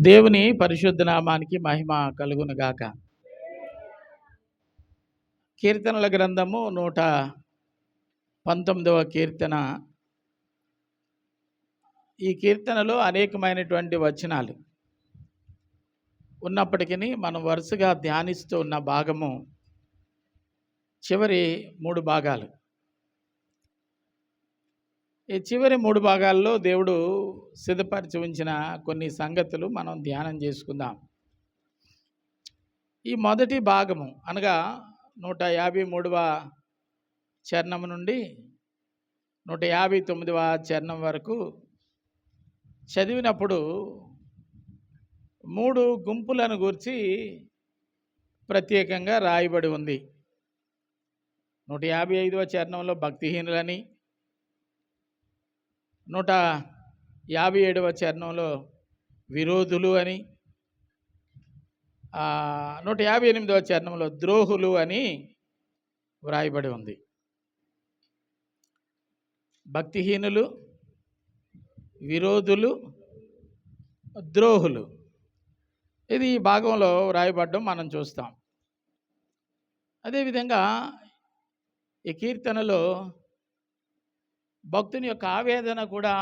దేవుని పరిశుద్ధ నామానికి మహిమ కలుగునుగాక. కీర్తనల గ్రంథము 119వ కీర్తన. ఈ కీర్తనలో అనేకమైనటువంటి వచనాలు ఉన్నప్పటికీ మనం వరుసగా ధ్యానిస్తూ ఉన్న భాగము చివరి 3 భాగాలు. ఈ చివరి 3 భాగాల్లో దేవుడు సిద్ధపరిచి ఉంచిన కొన్ని సంగతులు మనం ధ్యానం చేసుకుందాం. ఈ మొదటి భాగము అనగా 153వ చరణం నుండి 159వ చరణం వరకు చదివినప్పుడు 3 గుంపులను గూర్చి ప్రత్యేకంగా రాయబడి ఉంది. 155వ చరణంలో భక్తిహీనులని, 157వ చరణంలో విరోధులు అని, 158వ చరణంలో ద్రోహులు అని వ్రాయబడి ఉంది. భక్తిహీనులు, విరోధులు, ద్రోహులు, ఇది ఈ భాగంలో వ్రాయబడడం మనం చూస్తాం. అదేవిధంగా ఈ కీర్తనలో భక్తుని యొక్క ఆవేదన కూడా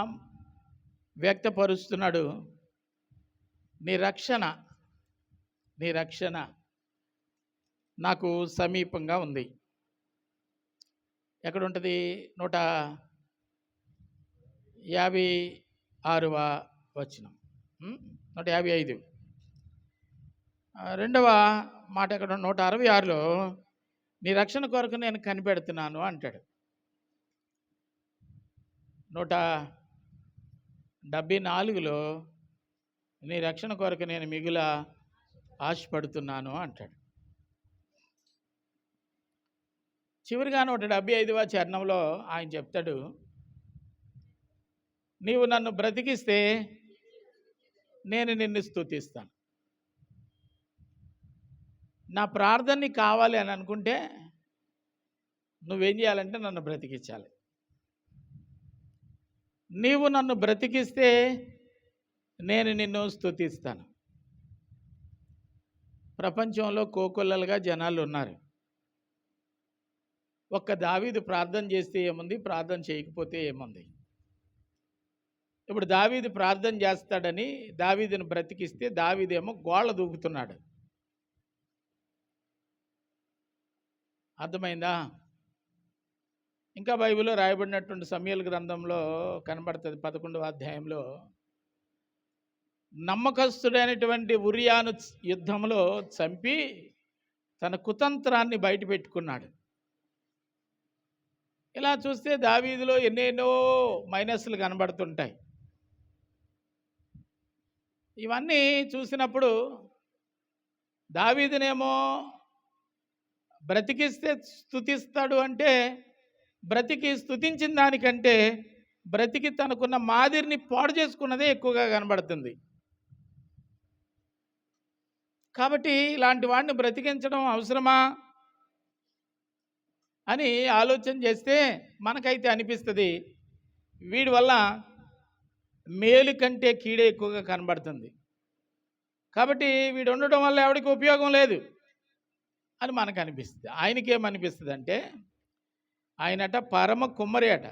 వ్యక్తపరుస్తున్నాడు. నీ రక్షణ నాకు సమీపంగా ఉంది. ఎక్కడుంటుంది? 156వ వచనం, 155. రెండవ మాట ఎక్కడ? 166లో నీ రక్షణ కొరకు నేను కనిపెడుతున్నాను అంటాడు. 174లో నీ రక్షణ కొరకు నేను మిగుల ఆశపడుతున్నాను అంటాడు. చివరిగా 175వ చరణంలో ఆయన చెప్తాడు, నీవు నన్ను బ్రతికిస్తే నేను నిన్ను స్తుతిస్తాను. నా ప్రార్థనని కావాలి అని అనుకుంటే నువ్వేం చేయాలంటే నన్ను బ్రతికించాలి. నీవు నన్ను బ్రతికిస్తే నేను నిన్ను స్తుతిస్తాను. ప్రపంచంలో కోకొల్లలుగా జనాలు ఉన్నారు. ఒక్క దావీదు ప్రార్థన చేస్తే ఏముంది, ప్రార్థన చేయకపోతే ఏముంది? ఇప్పుడు దావీదు ప్రార్థన చేస్తాడని దావీదును బ్రతికిస్తే దావీదేమో గోళ్ళ దూకుతున్నాడు. అర్థమైందా? ఇంకా బైబిల్లో రాయబడినటువంటి సమూయేలు గ్రంథంలో కనబడుతుంది. 11వ అధ్యాయంలో నమ్మకస్తుడైనటువంటి ఉరియాను యుద్ధంలో చంపి తన కుతంత్రాన్ని బయట పెట్టుకున్నాడు. ఇలా చూస్తే దావీదులో ఎన్నెన్నో మైనస్లు కనబడుతుంటాయి. ఇవన్నీ చూసినప్పుడు దావీదునేమో బ్రతికిస్తే స్తుతిస్తాడు అంటే, బ్రతికి స్తుతించిన దానికంటే బ్రతికి తనకున్న మాదిరిని పాడు చేసుకున్నదే ఎక్కువగా కనబడుతుంది. కాబట్టి ఇలాంటి వాడిని బ్రతికించడం అవసరమా అని ఆలోచన చేస్తే మనకైతే అనిపిస్తుంది, వీడి వల్ల మేలు కంటే కీడే ఎక్కువగా కనబడుతుంది. కాబట్టి వీడు ఉండడం వల్ల ఎవరికి ఉపయోగం లేదు అని మనకు అనిపిస్తుంది. ఆయనకేమనిపిస్తుంది అంటే, ఆయనట పరమ కుమ్మరి అట.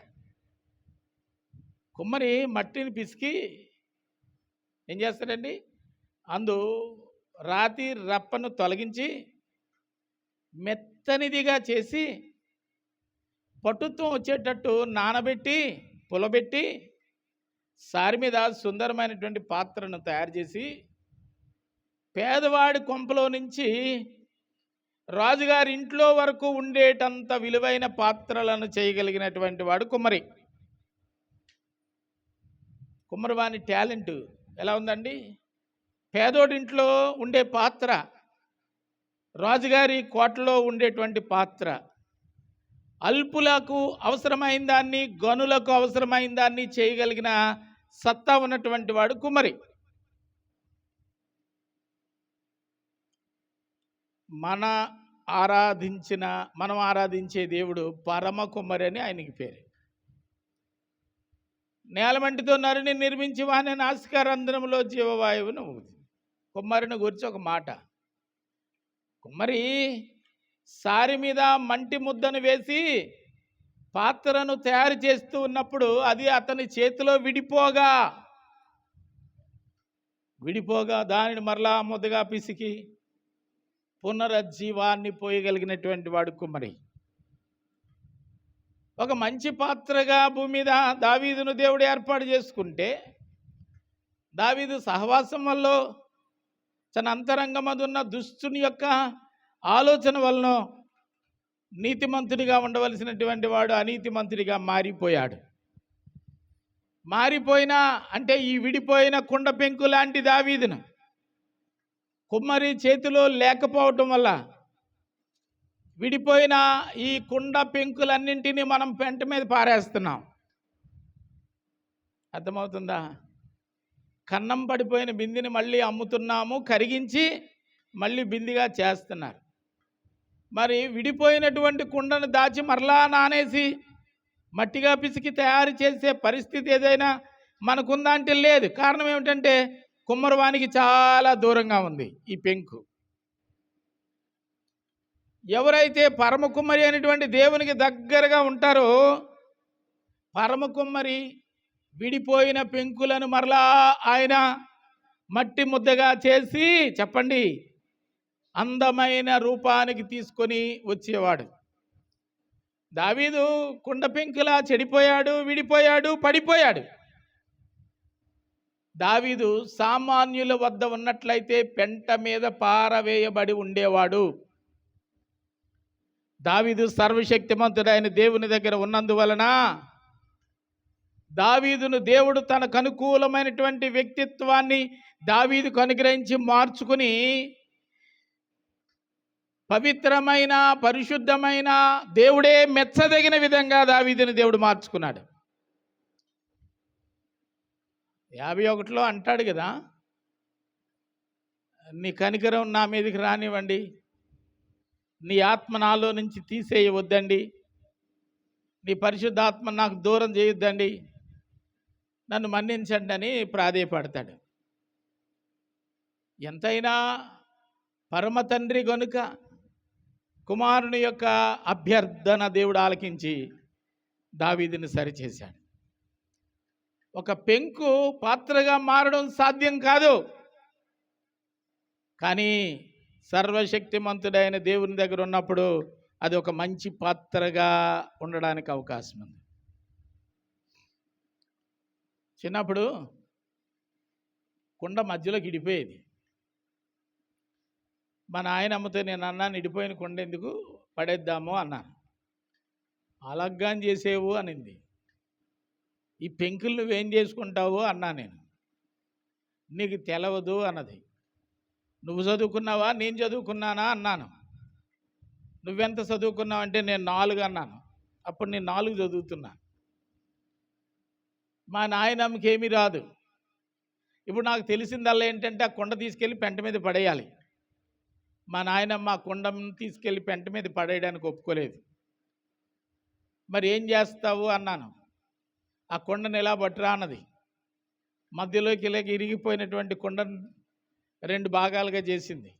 కుమ్మరి మట్టిని పిసికి ఏం చేస్తాడండి? రాతి రప్పను తొలగించి మెత్తనిదిగా చేసి పట్టుత్వం వచ్చేటట్టు నానబెట్టి పులబెట్టి సారి మీద సుందరమైనటువంటి పాత్రను తయారు చేసి పేదవాడి కొంపలో నుంచి రాజుగారి ఇంట్లో వరకు ఉండేటంత విలువైన పాత్రలను చేయగలిగినటువంటి వాడు కుమ్మరి. కుమ్మరివాని టాలెంట్ ఎలా ఉందండి? పేదోడింట్లో ఉండే పాత్ర, రాజుగారి కోటలో ఉండేటువంటి పాత్ర, అల్పులకు అవసరమైన దాన్ని, గనులకు అవసరమైన దాన్ని చేయగలిగిన సత్తా ఉన్నటువంటి వాడు కుమ్మరి. మనం ఆరాధించే దేవుడు పరమ కుమ్మరి అని ఆయనకి పేరు. నేలమంటితో నరుని నిర్మించి వాని నాసికారంధ్రములో జీవవాయువును ఊది. కుమ్మరిని గురించి ఒక మాట. కుమ్మరి సారి మీద మంటి ముద్దను వేసి పాత్రను తయారు చేస్తూ ఉన్నప్పుడు అది అతని చేతిలో విడిపోగా దానిని మరలా ముద్దగా పిసికి పునరుజ్జీవాన్ని పోయగలిగినటువంటి వాడు కుమ్మరి. ఒక మంచి పాత్రగా భూమి మీద దావీదును దేవుడు ఏర్పాటు చేసుకుంటే, దావీదు సహవాసం వల్ల, తన అంతరంగమందున్న దుష్టుని యొక్క ఆలోచన వలన నీతిమంతుడిగా ఉండవలసినటువంటి వాడు అనీతిమంతుడిగా మారిపోయాడు. మారిపోయినా అంటే ఈ విడిపోయిన కుండ పెంకు లాంటి దావీదును కుమ్మరి చేతిలో లేకపోవటం వల్ల విడిపోయిన ఈ కుండ పెంకులన్నింటినీ మనం పెంట మీద పారేస్తున్నాం. అర్థమవుతుందా? కన్నం పడిపోయిన బిందిని మళ్ళీ అమ్ముతున్నాము, కరిగించి మళ్ళీ బిందిగా చేస్తున్నారు. మరి విడిపోయినటువంటి కుండను దాచి మరలా నానేసి మట్టిగా పిసికి తయారు చేసే పరిస్థితి ఏదైనా మనకుందా అంటే లేదు. కారణం ఏమిటంటే కుమ్మరవానికి చాలా దూరంగా ఉంది ఈ పెంకు. ఎవరైతే పరమ కుమ్మరి అనేటువంటి దేవునికి దగ్గరగా ఉంటారో, పరమ కుమ్మరి విడిపోయిన పెంకులను మరలా ఆయన మట్టి ముద్దగా చేసి, చెప్పండి, అందమైన రూపానికి తీసుకొని వచ్చేవాడు. దావీదు కుండ పెంకులా చెడిపోయాడు, విడిపోయాడు, పడిపోయాడు. దావీదు సామాన్యుల వద్ద ఉన్నట్లయితే పెంట మీద పారవేయబడి ఉండేవాడు. దావీదు సర్వశక్తిమంతుడైన దేవుని దగ్గర ఉన్నందువలన దావీదును దేవుడు తనకు అనుకూలమైనటువంటి వ్యక్తిత్వాన్ని దావీదుకు అనుగ్రహించి మార్చుకుని పవిత్రమైన, పరిశుద్ధమైన, దేవుడే మెచ్చదగిన విధంగా దావీదుని దేవుడు మార్చుకున్నాడు. 51లో అంటాడు కదా, నీ కనికరం నా మీదకి రానివ్వండి, నీ ఆత్మ నాలో నుంచి తీసేయవద్దండి, నీ పరిశుద్ధాత్మ నాకు దూరం చేయొద్దండి, నన్ను మన్నించండి అని ప్రాధేయపడతాడు. ఎంతైనా పరమ తండ్రి గనుక కుమారుని యొక్క అభ్యర్థన దేవుడు ఆలకించి దావీదుని సరిచేశాడు. ఒక పెంకు పాత్రగా మారడం సాధ్యం కాదు, కానీ సర్వశక్తిమంతుడైన దేవుని దగ్గర ఉన్నప్పుడు అది ఒక మంచి పాత్రగా ఉండడానికి అవకాశం ఉంది. చిన్నప్పుడు కుండ మధ్యలోకి ఇడిపోయేది. మా నాయనమ్మతో నేను అన్నాను, ఇడిపోయిన కుండ ఎందుకు పడేద్దాము అన్నాను. అలగ్గాని చేసేవు అనింది. ఈ పెంకులు నువ్వేం చేసుకుంటావు అన్నా నేను. నీకు తెలవదు అన్నది. నువ్వు చదువుకున్నావా, నేను చదువుకున్నానా అన్నాను. నువ్వెంత చదువుకున్నావు అంటే నేను 4 అన్నాను. అప్పుడు నేను 4 చదువుతున్నా. మా నాయనమ్మకి ఏమీ రాదు. ఇప్పుడు నాకు తెలిసిందల్లా ఏంటంటే ఆ కుండ తీసుకెళ్ళి పెంట మీద పడేయాలి. మా నాయనమ్మ ఆ కుండను తీసుకెళ్ళి పెంట మీద పడేయడానికి ఒప్పుకోలేదు. మరి ఏం చేస్తావు అన్నాను. ఆ కుండను ఎలా పట్టురా అన్నది. మధ్యలోకి ఇలాగ ఇరిగిపోయినటువంటి కుండను 2 భాగాలుగా చేసింది.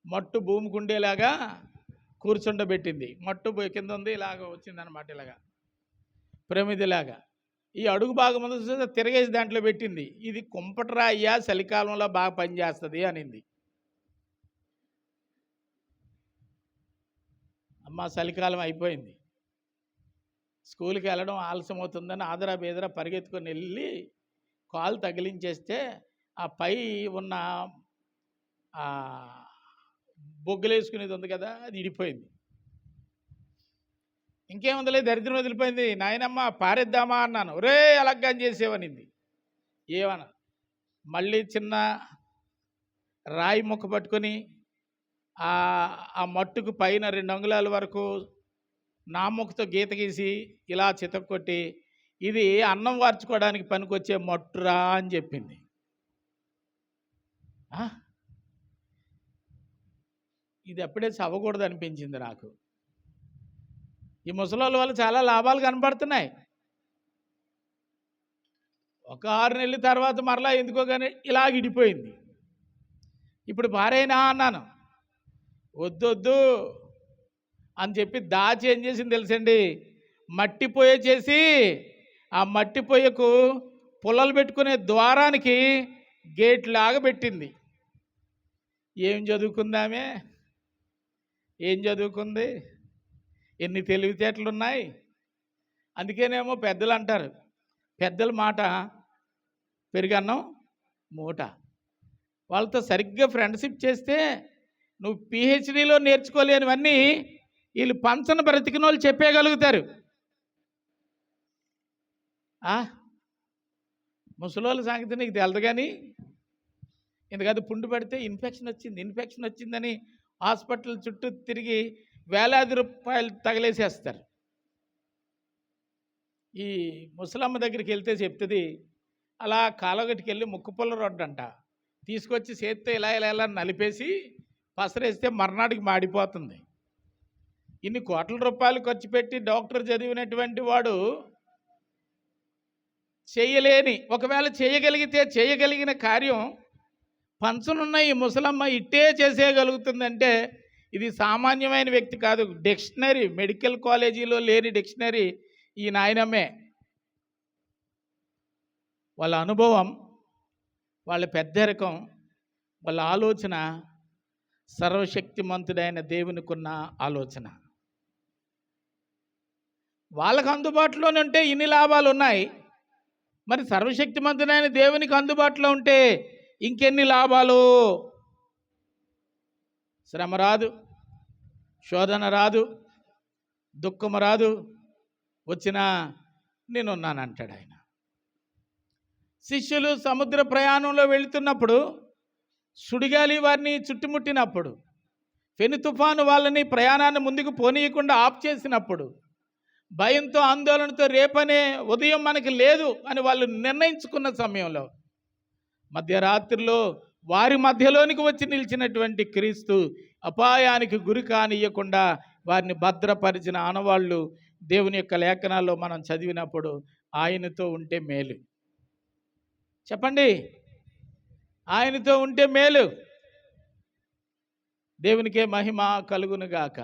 మట్టు భూమికి ఉండేలాగా కూర్చుండబెట్టింది. మట్టు కింద ఉంది, ఇలాగ వచ్చిందనమాట, ఇలాగా ప్రమిదిలాగా. ఈ అడుగు భాగం ముందు తిరగేసి దాంట్లో పెట్టింది. ఇది కుంపటరా అయ్యా, చలికాలంలో బాగా పనిచేస్తుంది అనింది. అమ్మ చలికాలం అయిపోయింది, స్కూల్కి వెళ్ళడం ఆలస్యం అవుతుందని ఆదరా బేదరా పరిగెత్తుకొని వెళ్ళి కాలు తగిలించేస్తే ఆ పై ఉన్న బొగ్గులేసుకునేది ఉంది కదా, అది ఇడిపోయింది. ఇంకేముందలే, దరిద్రం వదిలిపోయింది. నాయనమ్మ పారేద్దామా అన్నాను. ఒరే అలగ్గాని చేసేవనింది. ఏమన్నా మళ్ళీ చిన్న రాయి ముక్క పట్టుకొని ఆ మట్టుకు పైన 2 అంగుళాల వరకు నా ముక్కతో గీత గీసి ఇలా చితక్కొట్టి, ఇది అన్నం వార్చుకోవడానికి పనికొచ్చే మట్టురా అని చెప్పింది. ఇది అప్పుడే చవకూడదు అనిపించింది నాకు. ఈ ముసలోళ్ళ వల్ల చాలా లాభాలు కనబడుతున్నాయి. ఒక 6 నెలల తర్వాత మరలా ఎందుకో కానీ ఇలాగ ఇడిపోయింది. ఇప్పుడు భార్యనా అన్నాను, వద్దొద్దు అని చెప్పి దాచి ఏం చేసింది తెలుసండి, మట్టి పొయ్య చేసి ఆ మట్టి పొయ్యకు పుల్లలు పెట్టుకునే ద్వారానికి గేట్ లాగా పెట్టింది. ఏం చదువుకుందామే, ఏం చదువుకుంది, ఎన్ని తెలివితేటలు ఉన్నాయి. అందుకేనేమో పెద్దలు అంటారు, పెద్దల మాట పెరుగన్నం మూట. వాళ్ళతో సరిగ్గా ఫ్రెండ్షిప్ చేస్తే నువ్వు పిహెచ్డీలో నేర్చుకోలేనివన్నీ వీళ్ళు పంచన బ్రతికిన వాళ్ళు చెప్పేయగలుగుతారు. ముసలోళ్ళ సంగతి నీకు తెలదు, కానీ ఎందుకంటే పుండు పడితే ఇన్ఫెక్షన్ వచ్చిందని హాస్పిటల్ చుట్టూ తిరిగి వేలాది రూపాయలు తగిలేసేస్తారు. ఈ ముసలమ్మ దగ్గరికి వెళ్తే చెప్తుంది, అలా కాలగట్టుకు వెళ్ళి ముక్కుపుల్ల రొడ్డు అంట తీసుకొచ్చి చేత్తో ఇలా ఇలా ఇలా నలిపేసి పసరేస్తే మర్నాటికి మాడిపోతుంది. ఇన్ని కోట్ల రూపాయలు ఖర్చు పెట్టి డాక్టర్ చదివినటువంటి వాడు చేయలేని, ఒకవేళ చేయగలిగిన కార్యం పంచనున్న ఈ ముసలమ్మ ఇట్టే చేసేయగలుగుతుందంటే ఇది సామాన్యమైన వ్యక్తి కాదు. డిక్షనరీ, మెడికల్ కాలేజీలో లేని డిక్షనరీ ఈ నాయనమ్మే. వాళ్ళ అనుభవం, వాళ్ళ పెద్దరికం, వాళ్ళ ఆలోచన సర్వశక్తిమంతుడైన దేవునికున్న ఆలోచన. వాళ్ళకు అందుబాటులోనే ఉంటే ఇన్ని లాభాలు ఉన్నాయి, మరి సర్వశక్తిమంతుడైన దేవునికి అందుబాటులో ఉంటే ఇంకెన్ని లాభాలు. శ్రమ రాదు, శోధన రాదు, దుఃఖం రాదు, వచ్చినా నేనున్నానంటాడు ఆయన. శిష్యులు సముద్ర ప్రయాణంలో వెళుతున్నప్పుడు సుడిగాలి వారిని చుట్టుముట్టినప్పుడు, పెను తుఫాను వాళ్ళని ప్రయాణాన్ని ముందుకు పోనీయకుండా ఆఫ్ చేసినప్పుడు, భయంతో ఆందోళనతో రేపనే ఉదయం మనకి లేదు అని వాళ్ళు నిర్ణయించుకున్న సమయంలో మధ్యరాత్రిలో వారి మధ్యలోనికి వచ్చి నిలిచినటువంటి క్రీస్తు అపాయానికి గురి కానియకుండా వారిని భద్రపరిచిన ఆనవాళ్ళు దేవుని యొక్క లేఖనాల్లో మనం చదివినప్పుడు ఆయనతో ఉంటే మేలు. చెప్పండి, ఆయనతో ఉంటే మేలు. దేవునికే మహిమ కలుగునుగాక.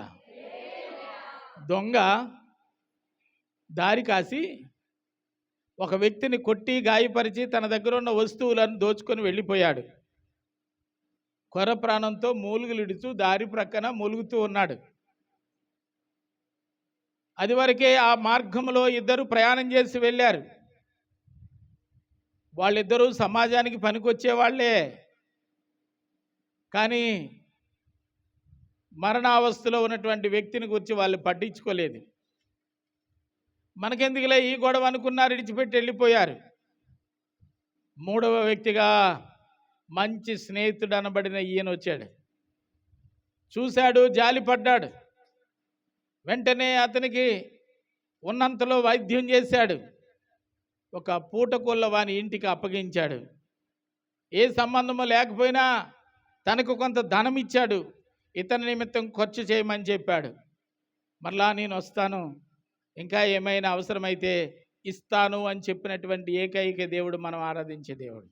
దొంగ దారి కాసి ఒక వ్యక్తిని కొట్టి గాయపరిచి తన దగ్గర ఉన్న వస్తువులను దోచుకొని వెళ్ళిపోయాడు. కొర ప్రాణంతో మూలుగులిడుతూ దారి ప్రక్కన మూలుగుతూ ఉన్నాడు. అది వరకే ఆ మార్గంలో ఇద్దరు ప్రయాణం చేసి వెళ్ళారు. వాళ్ళిద్దరూ సమాజానికి పనికొచ్చే వాళ్ళే, కానీ మరణావస్థలో ఉన్నటువంటి వ్యక్తిని గురించి వాళ్ళు పట్టించుకోలేదు. మనకెందుకులే ఈ గొడవ అనుకున్నారు, విడిచిపెట్టి వెళ్ళిపోయారు. మూడవ వ్యక్తిగా మంచి స్నేహితుడు అనబడిన ఈయన వచ్చాడు. చూశాడు, జాలిపడ్డాడు. వెంటనే అతనికి ఉన్నంతలో వైద్యం చేశాడు. ఒక పూటకోళ్ళ వాని ఇంటికి అప్పగించాడు. ఏ సంబంధము లేకపోయినా తనకు కొంత ధనం ఇచ్చాడు. ఇతని నిమిత్తం ఖర్చు చేయమని చెప్పాడు. మరలా నేను వస్తాను, ఇంకా ఏమైనా అవసరమైతే ఇస్తాను అని చెప్పినటువంటి ఏకైక దేవుడు మనం ఆరాధించే దేవుడు.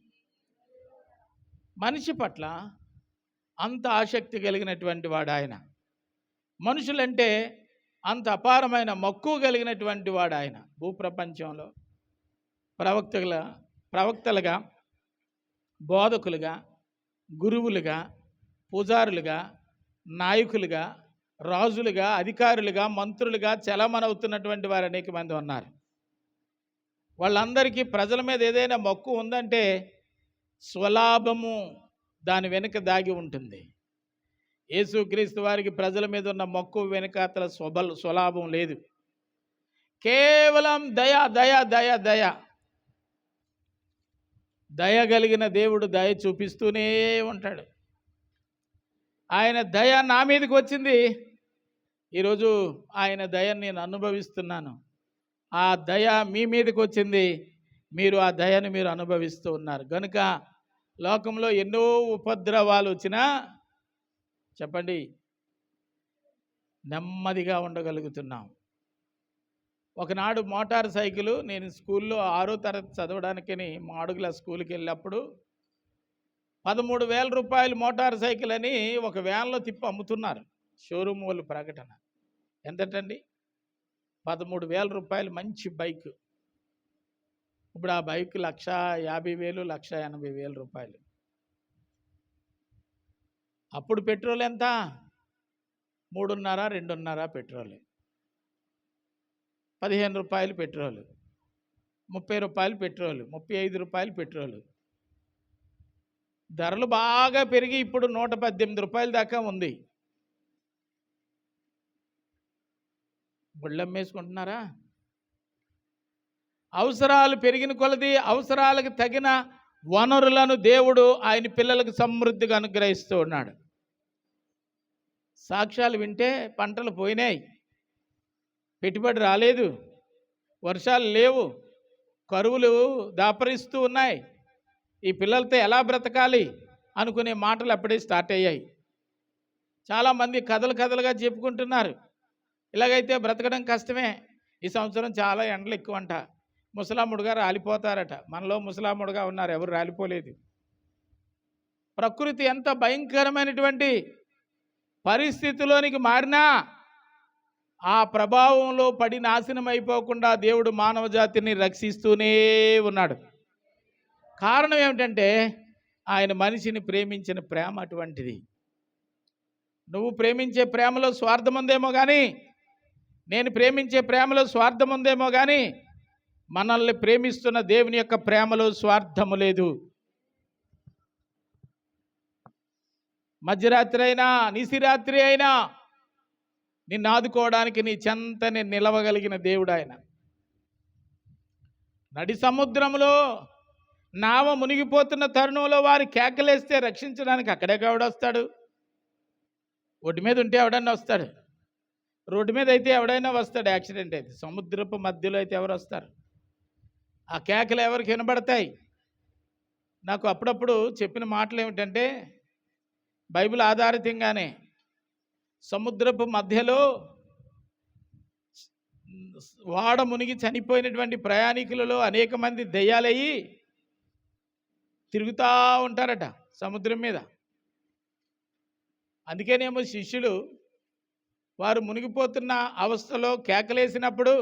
మనిషి పట్ల అంత ఆసక్తి కలిగినటువంటి వాడు ఆయన. మనుషులంటే అంత అపారమైన మక్కువ కలిగినటువంటి వాడు ఆయన. భూప్రపంచంలో ప్రవక్తలుగా, బోధకులుగా, గురువులుగా, పూజారులుగా, నాయకులుగా, రాజులుగా, అధికారులుగా, మంత్రులుగా చలమనవుతున్నటువంటి వారు అనేక మంది ఉన్నారు. వాళ్ళందరికీ ప్రజల మీద ఏదైనా మక్కువ ఉందంటే స్వలాభము దాని వెనుక దాగి ఉంటుంది. యేసుక్రీస్తు వారికి ప్రజల మీద ఉన్న మక్కువ వెనుక అతల స్వలాభం లేదు. కేవలం దయ దయ దయ దయ దయ కలిగిన దేవుడు దయ చూపిస్తూనే ఉంటాడు. ఆయన దయ నా మీదకి వచ్చింది, ఈరోజు ఆయన దయని నేను అనుభవిస్తున్నాను. ఆ దయ మీ మీదకి వచ్చింది, మీరు ఆ దయను మీరు అనుభవిస్తూ ఉన్నారు. కనుక లోకంలో ఎన్నో ఉపద్రవాలు వచ్చినా చెప్పండి, నెమ్మదిగా ఉండగలుగుతున్నాం. ఒకనాడు మోటార్ సైకిలు నేను స్కూల్లో 6వ తరగతి చదవడానికని మాడుగుల స్కూల్కి వెళ్ళినప్పుడు 13,000 రూపాయలు మోటార్ సైకిల్ అని ఒక వ్యాన్లో తిప్పి అమ్ముతున్నారు. షోరూమ్ వాళ్ళు ప్రకటన. ఎంతటండి? 13,000 రూపాయలు మంచి బైక్. ఇప్పుడు ఆ బైక్ 1,50,000, 1,80,000 రూపాయలు. అప్పుడు పెట్రోల్ ఎంత? 3.5, 2.5 పెట్రోల్. 15 రూపాయలు పెట్రోల్, 30 రూపాయలు పెట్రోల్, 35 రూపాయలు పెట్రోల్. ధరలు బాగా పెరిగి ఇప్పుడు 118 రూపాయల దాకా ఉంది. గుళ్ళమ్మేసుకుంటున్నారా? అవసరాలు పెరిగిన కొలది అవసరాలకు తగిన వనరులను దేవుడు ఆయన పిల్లలకు సమృద్ధిగా అనుగ్రహిస్తూ ఉన్నాడు. సాక్ష్యాలు వింటే పంటలు పోయినాయి, పెట్టుబడి రాలేదు, వర్షాలు లేవు, కరువులు దాపరిస్తూ ఉన్నాయి, ఈ పిల్లలతో ఎలా బ్రతకాలి అనుకునే మాటలు అప్పుడే స్టార్ట్ అయ్యాయి. చాలామంది కథలుగా చెప్పుకుంటున్నారు, ఇలాగైతే బ్రతకడం కష్టమే, ఈ సంవత్సరం చాలా ఎండలు ఎక్కువంట, ముసలాముడుగా రాలిపోతారట. మనలో ముసలాముడుగా ఉన్నారు, ఎవరు రాలిపోలేదు. ప్రకృతి ఎంత భయంకరమైనటువంటి పరిస్థితిలోనికి మారినా ఆ ప్రభావంలో పడి నాశనం అయిపోకుండా దేవుడు మానవ జాతిని రక్షిస్తూనే ఉన్నాడు. కారణం ఏమిటంటే ఆయన మనిషిని ప్రేమించిన ప్రేమ అటువంటిది. నువ్వు ప్రేమించే ప్రేమలో స్వార్థం ఉందేమో కానీ, నేను ప్రేమించే ప్రేమలో స్వార్థం ఉందేమో కానీ, మనల్ని ప్రేమిస్తున్న దేవుని యొక్క ప్రేమలో స్వార్థము లేదు. మధ్యరాత్రి అయినా నిశిరాత్రి అయినా నిన్ను ఆదుకోవడానికి నీ చెంతని నిలవగలిగిన దేవుడు ఆయన. నడి సముద్రంలో నావ మునిగిపోతున్న తరుణంలో వారు కేకలేస్తే రక్షించడానికి అక్కడే ఎవడొస్తాడు? ఒడ్డు మీద ఉంటే ఎవడన్నా వస్తాడు, రోడ్డు మీద అయితే ఎవడైనా వస్తాడు. యాక్సిడెంట్ అయితే సముద్రపు మధ్యలో అయితే ఎవరు వస్తారు? ఆ కేకలు ఎవరికి వినబడతాయి? నాకు అప్పుడప్పుడు చెప్పిన మాటలు ఏమిటంటే, బైబిల్ ఆధారితంగానే సముద్రపు మధ్యలో వాడ మునిగి చనిపోయినటువంటి ప్రయాణికులలో అనేక మంది దెయ్యాలయ్యి తిరుగుతూ ఉంటారట సముద్రం మీద. అందుకేనేమో శిష్యులు వారు మునిగిపోతున్న అవస్థలో కేకలేసినప్పుడు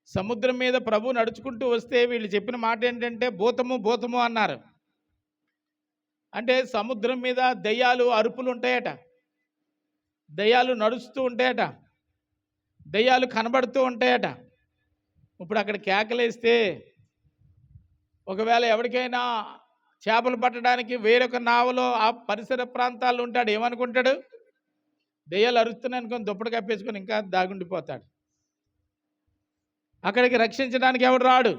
సముద్రం మీద ప్రభు నడుచుకుంటూ వస్తే వీళ్ళు చెప్పిన మాట ఏంటంటే భూతము అన్నారు. అంటే సముద్రం మీద దెయ్యాలు అరుపులు ఉంటాయట, దెయ్యాలు నడుస్తూ ఉంటాయట, దెయ్యాలు కనబడుతూ ఉంటాయట. ఇప్పుడు అక్కడ కేకలేస్తే ఒకవేళ ఎవరికైనా చేపలు పట్టడానికి వేరొక నావలో ఆ పరిసర ప్రాంతాల్లో ఉంటాడు, ఏమనుకుంటాడు? దెయ్యాలు అరుస్తున్నాయి అనుకొని దుప్పటి కప్పేసుకొని ఇంకా దాగుండిపోతాడు. అక్కడికి రక్షించడానికి ఎవడు రాడు.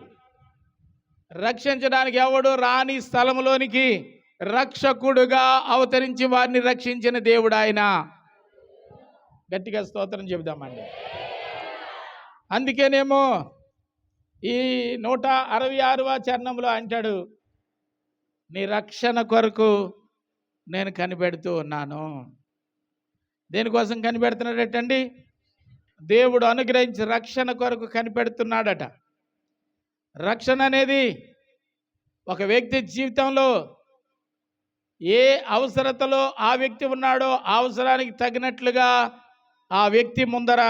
రక్షించడానికి ఎవడు రాని స్థలంలోనికి రక్షకుడుగా అవతరించి వారిని రక్షించిన దేవుడు ఆయన. గట్టిగా స్తోత్రం చెబుదామండి. అందుకేనేమో ఈ 166వ చరణంలో అంటాడు, నీ రక్షణ కొరకు నేను కనిపెడుతూ ఉన్నాను. దేనికోసం కనిపెడుతున్నాడటండి? దేవుడు అనుగ్రహించి రక్షణ కొరకు కనిపెడుతున్నాడట. రక్షణ అనేది ఒక వ్యక్తి జీవితంలో ఏ అవసరతలో ఆ వ్యక్తి ఉన్నాడో ఆ అవసరానికి తగినట్లుగా ఆ వ్యక్తి ముందర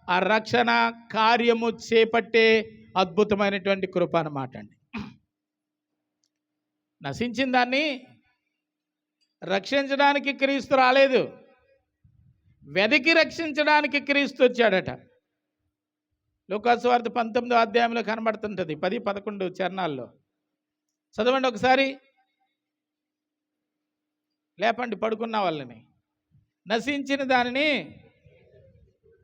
ఆ రక్షణ కార్యము చేపట్టే అద్భుతమైనటువంటి కృప అన్నమాట అండి. నశించిన దాన్ని రక్షించడానికి క్రీస్తు రాలేదు, వెదికి రక్షించడానికి క్రీస్తు వచ్చాడట. లూకాసు వార్త 19వ అధ్యాయంలో కనబడుతుంటుంది, 10, 11 చరణాల్లో. చదవండి ఒకసారి, లేపండి పడుకున్న వాళ్ళని. నశించిన దానిని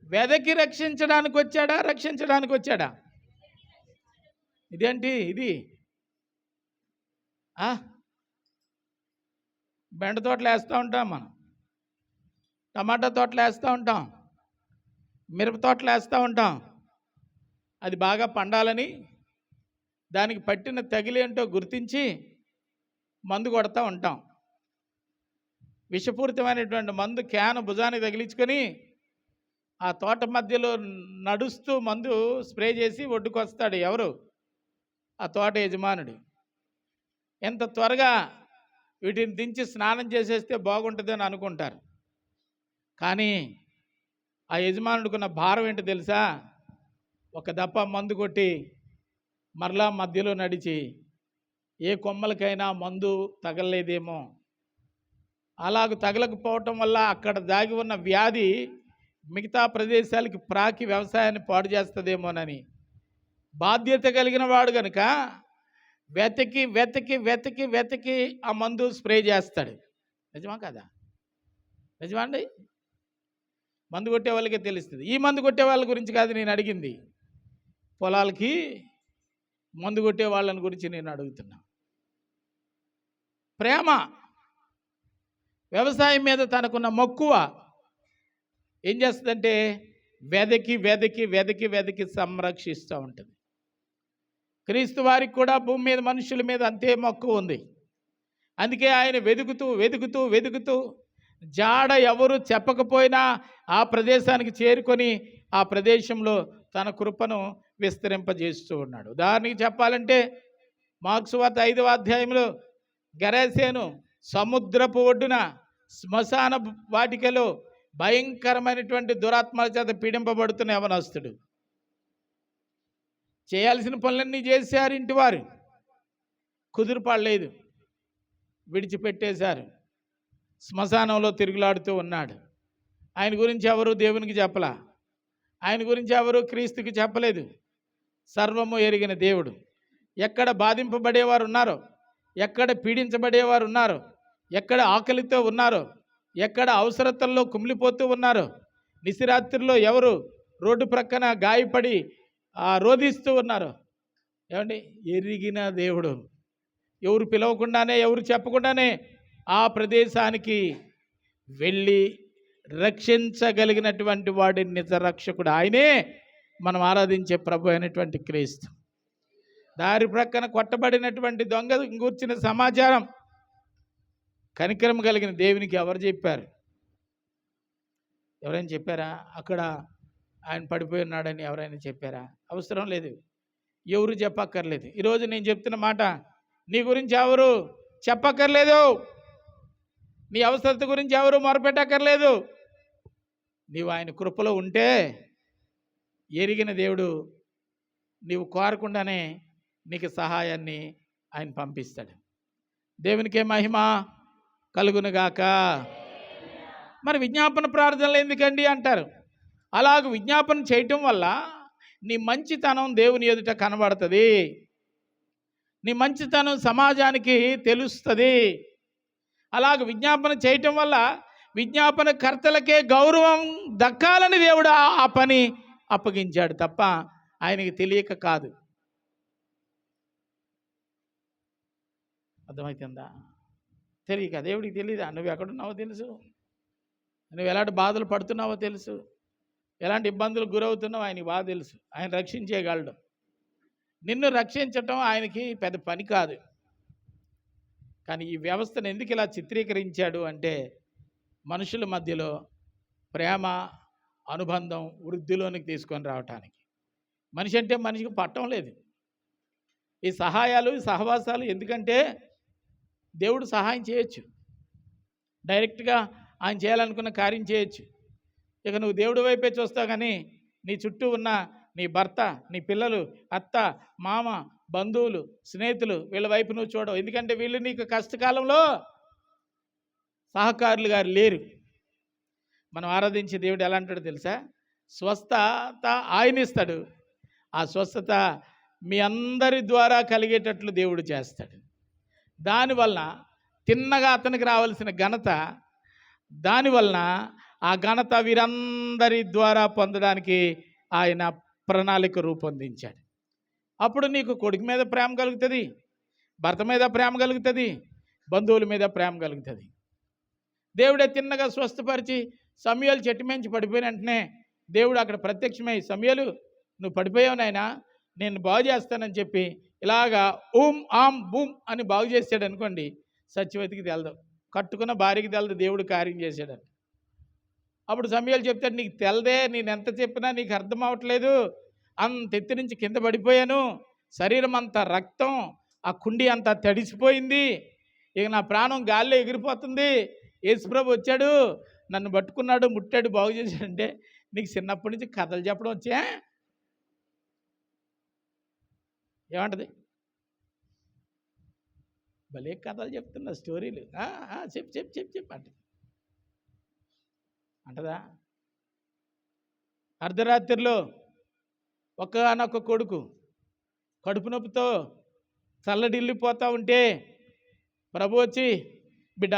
వెదకి రక్షించడానికి వచ్చాడా, రక్షించడానికి వచ్చాడా? ఇదేంటి ఇది? బెండ తోటలు వేస్తూ ఉంటాం మనం, టమాటా తోటలు వేస్తూ ఉంటాం, మిరప తోటలు వేస్తూ ఉంటాం. అది బాగా పండాలని దానికి పట్టిన తగిలేంటో గుర్తించి మందు కొడతా ఉంటాం. విషపూరితమైనటువంటి మందు క్యాన్ భుజానికి తగిలించుకొని ఆ తోట మధ్యలో నడుస్తూ మందు స్ప్రే చేసి ఒడ్డుకొస్తాడు ఎవరు? ఆ తోట యజమానుడు. ఎంత త్వరగా వీటిని దించి స్నానం చేసేస్తే బాగుంటుందని అనుకుంటారు. కానీ ఆ యజమానుడికున్న భారం ఏంటో తెలుసా? ఒక దప్ప మందు కొట్టి మరలా మధ్యలో నడిచి ఏ కొమ్మలకైనా మందు తగలలేదేమో, అలాగ తగలకపోవటం వల్ల అక్కడ దాగి ఉన్న వ్యాధి మిగతా ప్రదేశాలకి ప్రాకి వ్యవసాయాన్ని పాడు చేస్తుందేమోనని బాధ్యత కలిగిన వాడు కనుక వెతికి వెతికి వెతికి వెతికి ఆ మందు స్ప్రే చేస్తాడు. నిజమా కదా? నిజమా అండి? మందు కొట్టే వాళ్ళకే తెలుస్తుంది. ఈ మందు కొట్టే వాళ్ళ గురించి కాదు నేను అడిగింది, పొలాలకి మందు కొట్టే వాళ్ళని గురించి నేను అడుగుతున్నా. ప్రేమ, వ్యవసాయం మీద తనకున్న మక్కువ ఏం చేస్తుందంటే వెదకి వెదకి వెదకి వెదకి సంరక్షిస్తూ ఉంటుంది. క్రీస్తు వారికి కూడా భూమి మీద మనుషుల మీద అంతే మక్కువ ఉంది. అందుకే ఆయన వెతుకుతూ వెతుకుతూ వెతుకుతూ జాడ ఎవరు చెప్పకపోయినా ఆ ప్రదేశానికి చేరుకొని ఆ ప్రదేశంలో తన కృపను విస్తరింపజేస్తూ ఉన్నాడు. ఉదాహరణకి చెప్పాలంటే మార్కు సువార్త 5వ అధ్యాయంలో గెరాసేను సముద్రపు ఒడ్డున శ్మశాన వాటికలో భయంకరమైనటువంటి దురాత్మల చేత పీడింపబడుతున్న యవనస్తుడు. చేయాల్సిన పనులన్నీ చేశారు ఇంటివారు, కుదురుపడలేదు, విడిచిపెట్టేశారు. శ్మశానంలో తిరుగులాడుతూ ఉన్నాడు. ఆయన గురించి ఎవరు దేవునికి చెప్పలా, ఆయన గురించి ఎవరు క్రీస్తుకి చెప్పలేదు. సర్వము ఎరిగిన దేవుడు ఎక్కడ బాధింపబడేవారు ఉన్నారో, ఎక్కడ పీడించబడేవారు ఉన్నారో, ఎక్కడ ఆకలితో ఉన్నారో, ఎక్కడ అవసరతల్లో కుమిలిపోతూ ఉన్నారో, నిశిరాత్రిలో ఎవరు రోడ్డు ప్రక్కన గాయపడి రోధిస్తూ ఉన్నారో, ఏమండి, ఎరిగిన దేవుడు. ఎవరు పిలవకుండానే ఎవరు చెప్పకుండానే ఆ ప్రదేశానికి వెళ్ళి రక్షించగలిగినటువంటి వాడి నిజ రక్షకుడు. ఆయనే మనం ఆరాధించే ప్రభు అయినటువంటి క్రీస్తు. దారి ప్రక్కన కొట్టబడినటువంటి దొంగ గూర్చిన సమాచారం కనికరం కలిగిన దేవునికి ఎవరు చెప్పారు? ఎవరైనా చెప్పారా? అక్కడ ఆయన పడిపోయి ఉన్నాడని ఎవరైనా చెప్పారా? అవసరం లేదు, ఎవరు చెప్పక్కర్లేదు. ఈరోజు నేను చెప్తున్న మాట నీ గురించి ఎవరు చెప్పక్కర్లేదు, నీ అవసరత గురించి ఎవరు మొరపెట్టక్కర్లేదు. నీవు ఆయన కృపలో ఉంటే ఎరిగిన దేవుడు నీవు కోరకుండానే నీకు సహాయాన్ని ఆయన పంపిస్తాడు. దేవునికే మహిమ కలుగునుగాక. మరి విజ్ఞాపన ప్రార్థనలు ఎందుకండి అంటారు. అలాగ విజ్ఞాపన చేయటం వల్ల నీ మంచితనం దేవుని ఎదుట కనబడుతుంది, నీ మంచితనం సమాజానికి తెలుస్తుంది. అలాగ విజ్ఞాపన చేయటం వల్ల విజ్ఞాపన కర్తలకే గౌరవం దక్కాలని దేవుడు ఆ పని అప్పగించాడు తప్ప ఆయనకి తెలియక కాదు. అర్థమవుతుందా? తెలియక దేవుడికి తెలియదా? నువ్వు ఎక్కడున్నావో తెలుసు, నువ్వు ఎలాంటి బాధలు పడుతున్నావో తెలుసు, ఎలాంటి ఇబ్బందులకు గురవుతున్నావో ఆయనకి బాగా తెలుసు. ఆయన రక్షించేయగలడు. నిన్ను రక్షించటం ఆయనకి పెద్ద పని కాదు. కానీ ఈ వ్యవస్థను ఎందుకు ఇలా చిత్రీకరించాడు అంటే మనుషుల మధ్యలో ప్రేమ అనుబంధం వృద్ధిలోనికి తీసుకొని రావటానికి. మనిషి అంటే మనిషికి పట్టం లేదు. ఈ సహాయాలు సహవాసాలు ఎందుకంటే దేవుడు సహాయం చేయొచ్చు, డైరెక్ట్గా ఆయన చేయాలనుకున్న కార్యం చేయొచ్చు. ఇక నువ్వు దేవుడి వైపే చూస్తావు, కానీ నీ చుట్టూ ఉన్న నీ భర్త, నీ పిల్లలు, అత్త, మామ, బంధువులు, స్నేహితులు, వీళ్ళ వైపు నువ్వు చూడవు. ఎందుకంటే వీళ్ళు నీకు కష్టకాలంలో సహకారులుగా లేరు. మనం ఆరాధించే దేవుడు ఎలా అంటాడో తెలుసా? స్వస్థత ఆయన ఇస్తాడు, ఆ స్వస్థత మీ అందరి ద్వారా కలిగేటట్లు దేవుడు చేస్తాడు. దానివలన తిన్నగా అతనికి రావాల్సిన ఘనత, దానివలన ఆ ఘనత వీరందరి ద్వారా పొందడానికి ఆయన ప్రణాళిక రూపొందించాడు. అప్పుడు నీకు కొడుకు మీద ప్రేమ కలుగుతుంది, భర్త మీద ప్రేమ కలుగుతుంది, బంధువుల మీద ప్రేమ కలుగుతుంది. దేవుడే తిన్నగా స్వస్థపరిచి సమూయేలు చెట్టు మించి పడిపోయిన వెంటనే దేవుడు అక్కడ ప్రత్యక్షమై, సమూయేలు నువ్వు పడిపోయావు నాయనా, నేను బాగు చేస్తానని చెప్పి ఇలాగా ఊం ఆం బూమ్ అని బాగు చేశాడు అనుకోండి, సత్యవతికి తెలదు, కట్టుకున్న భార్యకి తెలదు దేవుడు కార్యం చేశాడని. అప్పుడు సమూయేలు చెప్తాడు, నీకు తెలదే, నేను ఎంత చెప్పినా నీకు అర్థం అవ్వట్లేదు, అంత ఎత్తు నుంచి కింద పడిపోయాను, శరీరం అంతా రక్తం, ఆ కుండి అంతా తడిసిపోయింది, ఇక నా ప్రాణం గాల్లో ఎగిరిపోతుంది. యేసుప్రభు వచ్చాడు, నన్ను పట్టుకున్నాడు, ముట్టాడు, బాగు చేశాడంటే నీకు చిన్నప్పటి నుంచి కథలు చెప్పడం వచ్చా? ఏమంటది? భలే కథలు చెప్తున్నా, స్టోరీలు. చెప్పు చెప్పు చెప్పు చెప్పు అంటదా? అర్ధరాత్రిలో ఒక్కనొక్క కొడుకు కడుపు నొప్పితో చల్లడిల్లిపోతూ ఉంటే ప్రభు వచ్చి, బిడ్డ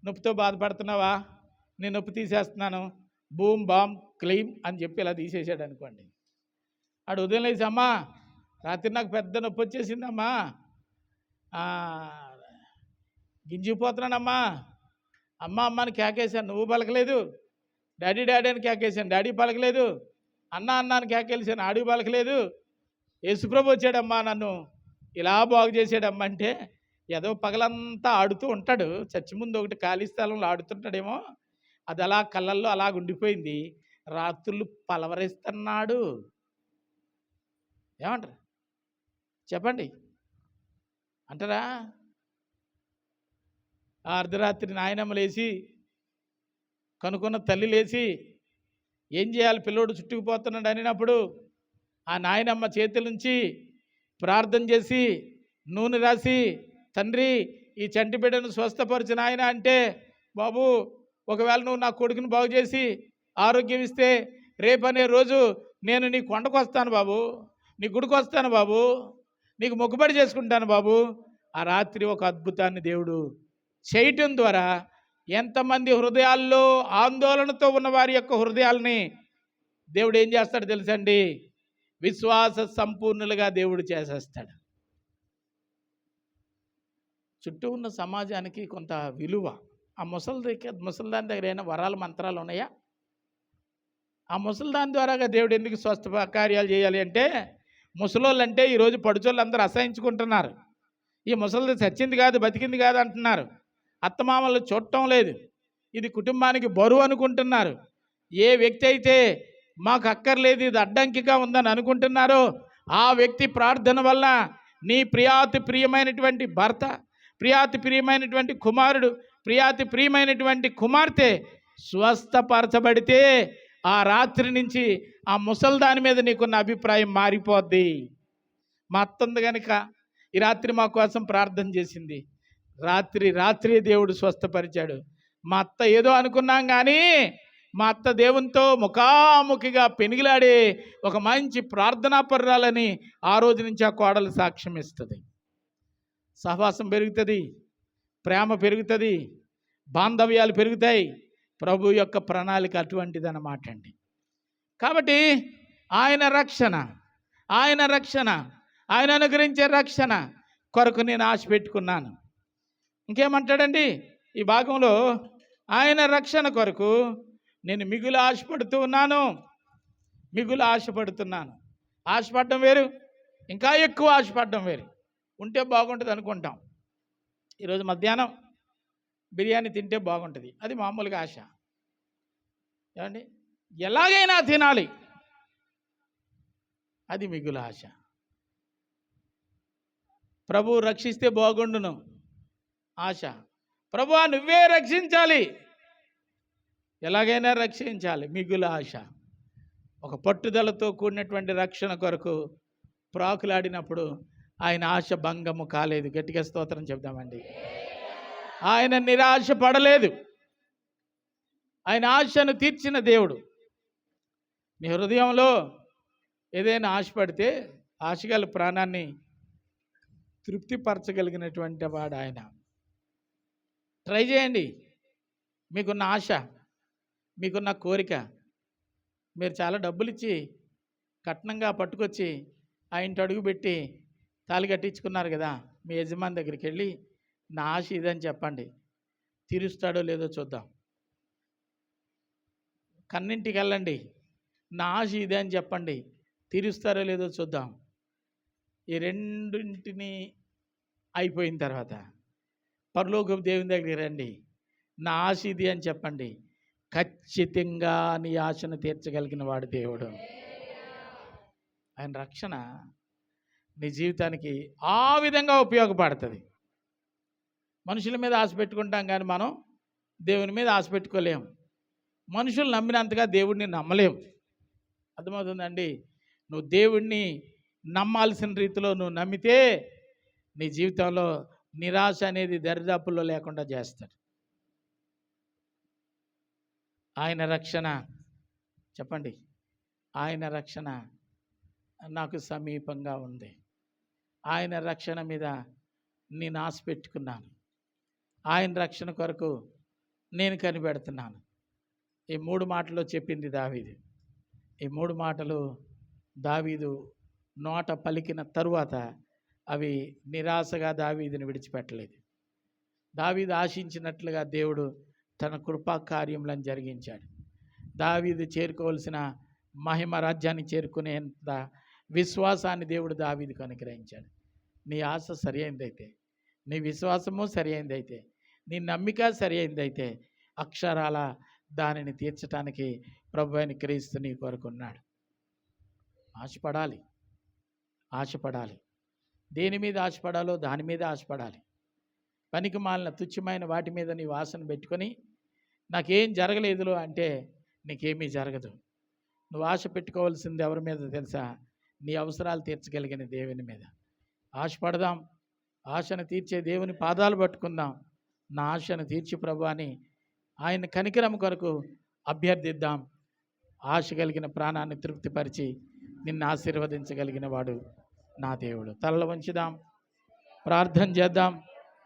నొప్పితో బాధపడుతున్నావా, నేను నొప్పి తీసేస్తున్నాను, బూమ్ బామ్ క్లీమ్ అని చెప్పి ఇలా తీసేసాడు అనుకోండి. ఆడు ఉదయం లేచి, అమ్మా రాత్రి నాకు పెద్ద నొప్పి వచ్చేసిందమ్మా, గింజిపోతున్నానమ్మా, అమ్మ అమ్మని కేకేశాను, నువ్వు పలకలేదు, డాడీ డాడీ అని కేకేశాను, డాడీ పలకలేదు, అన్న అన్నాను కేకేసాను, ఆడికి పలకలేదు, యేసుప్రభు వచ్చాడమ్మా నన్ను ఇలా బాగు చేసాడమ్మా అంటే, ఏదో పగలంతా ఆడుతూ ఉంటాడు, చర్చి ముందు ఒకటి ఖాళీ స్థలంలో ఆడుతుంటాడేమో, అది అలా కళ్ళల్లో అలాగ ఉండిపోయింది, రాత్రులు పలవరిస్తున్నాడు. ఏమంటారు చెప్పండి? అంటారా? ఆ అర్ధరాత్రి నాయనమ్మ లేచి, కనుక్కున్న తల్లి లేచి, ఏం చేయాలి, పిల్లోడు చుట్టుకుపోతున్నాడు అనినప్పుడు ఆ నాయనమ్మ చేతుల నుంచి ప్రార్థన చేసి నూనె రాసి, తండ్రి ఈ చంటి బిడ్డను స్వస్థపరిచిన ఆయన అంటే, బాబు ఒకవేళ నువ్వు నా కొడుకుని బాగు చేసి ఆరోగ్యం ఇస్తే రేపనే రోజు నేను నీ కొండకు వస్తాను బాబు, నీ గుడికి వస్తాను బాబు, నీకు మొక్కుబడి చేసుకుంటాను బాబు. ఆ రాత్రి ఒక అద్భుతాన్ని దేవుడు చేయటం ద్వారా ఎంతమంది హృదయాల్లో ఆందోళనతో ఉన్న వారి యొక్క హృదయాల్ని దేవుడు ఏం చేస్తాడు తెలుసండి? విశ్వాస సంపూర్ణులుగా దేవుడు చేసేస్తాడు. చుట్టూ ఉన్న సమాజానికి కొంత విలువ. ఆ ముసలిదాని దగ్గర ఏమైనా వరాలు మంత్రాలు ఉన్నాయా? ఆ ముసలిదాని ద్వారాగా దేవుడు ఎందుకు స్వస్థ కార్యాలు చేయాలి అంటే, ముసలోళ్ళు అంటే ఈరోజు పడుచోళ్ళు అందరూ అసహించుకుంటున్నారు. ఈ ముసలిది చచ్చింది కాదు, బతికింది కాదు అంటున్నారు. అత్తమామలు చూడటం లేదు, ఇది కుటుంబానికి బరువు అనుకుంటున్నారు. ఏ వ్యక్తి అయితే మాకు అక్కర్లేదు, ఇది అడ్డంకిగా ఉందని అనుకుంటున్నారో ఆ వ్యక్తి ప్రార్థన వల్ల నీ ప్రియాతి ప్రియమైనటువంటి భర్త, ప్రియాతి ప్రియమైనటువంటి కుమారుడు, ప్రియాతి ప్రియమైనటువంటి కుమార్తె స్వస్థపరచబడితే ఆ రాత్రి నుంచి ఆ ముసల్దాని మీద నీకున్న అభిప్రాయం మారిపోద్ది. మా అత్త ఉంది కనుక ఈ రాత్రి మా కోసం ప్రార్థన చేసింది, రాత్రి దేవుడు స్వస్థపరిచాడు. మా అత్త ఏదో అనుకున్నాం కానీ మా అత్త దేవునితో ముఖాముఖిగా పెనిగిలాడే ఒక మంచి ప్రార్థనాపరురాలని ఆ రోజు నుంచి ఆ కోడలు సాక్ష్యం ఇస్తుంది. సహవాసం పెరుగుతుంది, ప్రేమ పెరుగుతుంది, బాంధవ్యాలు పెరుగుతాయి. ప్రభు యొక్క ప్రణాళిక అటువంటిది అన్నమాట అండి. కాబట్టి ఆయన రక్షణ ఆయన అనుగ్రహించే రక్షణ కొరకు నేను ఆశ పెట్టుకున్నాను. ఇంకేమంటాడండి ఈ భాగంలో? ఆయన రక్షణ కొరకు నేను మిగులు ఆశపడుతున్నాను. ఆశపడడం వేరు, ఇంకా ఎక్కువ ఆశపడడం వేరు. ఉంటే బాగుంటుంది అనుకుంటాం. ఈరోజు మధ్యాహ్నం బిర్యానీ తింటే బాగుంటుంది, అది మామూలుగా ఆశ. ఏమండి? ఎలాగైనా తినాలి, అది మిగులు ఆశ. ప్రభు రక్షిస్తే బాగుండును, ఆశ. ప్రభువా నువ్వే రక్షించాలి, ఎలాగైనా రక్షించాలి, మిగులు ఆశ. ఒక పట్టుదలతో కూడినటువంటి రక్షణ కొరకు ప్రాకులాడినప్పుడు ఆయన ఆశ భంగము కాలేదు. గట్టిగా స్తోత్రం చెప్దామండి. ఆయన నిరాశ పడలేదు, ఆయన ఆశను తీర్చిన దేవుడు. నీ హృదయంలో ఏదైనా ఆశపడితే ఆశగల ప్రాణాన్ని తృప్తిపరచగలిగినటువంటి వాడు ఆయన. ట్రై చేయండి. మీకున్న ఆశ, మీకున్న కోరిక, మీరు చాలా డబ్బులు ఇచ్చి కట్నంగా పట్టుకొచ్చి ఆ ఇంటి అడుగు పెట్టి తాళి కట్టించుకున్నారు కదా, మీ యజమాని దగ్గరికి వెళ్ళి నా ఆశ ఇదని చెప్పండి, తీరుస్తాడో లేదో చూద్దాం. కన్నింటికి వెళ్ళండి, నా ఆశ ఇదే అని చెప్పండి, తీరుస్తారో లేదో చూద్దాం. ఈ రెండింటిని అయిపోయిన తర్వాత పరలోకపు దేవుని దగ్గరికి రండి, నా ఆశ ఇది అని చెప్పండి, ఖచ్చితంగా నీ ఆశను తీర్చగలిగిన వాడు దేవుడు. ఆయన రక్షణ నీ జీవితానికి ఆ విధంగా ఉపయోగపడుతుంది. మనుషుల మీద ఆశ పెట్టుకుంటాం కానీ మనం దేవుని మీద ఆశ పెట్టుకోలేము. మనుషులు నమ్మినంతగా దేవుడిని నమ్మలేము. అర్థమవుతుందండి? నువ్వు దేవుడిని నమ్మాల్సిన రీతిలో నువ్వు నమ్మితే నీ జీవితంలో నిరాశ అనేది దరిదాపుల్లో లేకుండా చేస్తాడు. ఆయన రక్షణ, చెప్పండి, ఆయన రక్షణ నాకు సమీపంగా ఉంది. ఆయన రక్షణ మీద నేను ఆశ పెట్టుకున్నాను. ఆయన రక్షణ కొరకు నేను కనిపెడుతున్నాను. ఈ 3 మాటల్లో చెప్పింది దావీదు. ఈ 3 మాటలు దావీదు నోట పలికిన తరువాత అవి నిరాశగా దావీదుని విడిచిపెట్టలేదు. దావీదు ఆశించినట్లుగా దేవుడు తన కృపా కార్యములను జరిగించాడు. దావీదు చేరుకోవాల్సిన మహిమ రాజ్యాన్ని చేరుకునేంత విశ్వాసాన్ని దేవుడు దావీదుకు అనుగ్రహించాడు. నీ ఆశ సరి అయిందైతే, నీ విశ్వాసము సరి అయిందైతే, నీ నమ్మిక సరి అయిందైతే అక్షరాల దానిని తీర్చడానికి ప్రభువైన క్రీస్తు నీ కొరకు ఉన్నాడు. ఆశపడాలి, ఆశపడాలి. దేని మీద ఆశపడాలో దాని మీద ఆశపడాలి. పనికి మాలిన తుచ్చమైన వాటి మీద నీ వాసన పెట్టుకొని నాకేం జరగలేదులో అంటే నీకేమీ జరగదు. నువ్వు ఆశ పెట్టుకోవాల్సింది ఎవరి మీద తెలుసా? నీ అవసరాలు తీర్చగలిగిన దేవుని మీద ఆశపడదాం. ఆశను తీర్చే దేవుని పాదాలు పట్టుకుందాం. నా ఆశను తీర్చి ప్రభు అని ఆయన కనికరం కొరకు అభ్యర్థిద్దాం. ఆశ కలిగిన ప్రాణాన్ని తృప్తిపరిచి నిన్ను ఆశీర్వదించగలిగిన వాడు నా దేవుడు. తలలు వంచుదాం, ప్రార్థన చేద్దాం.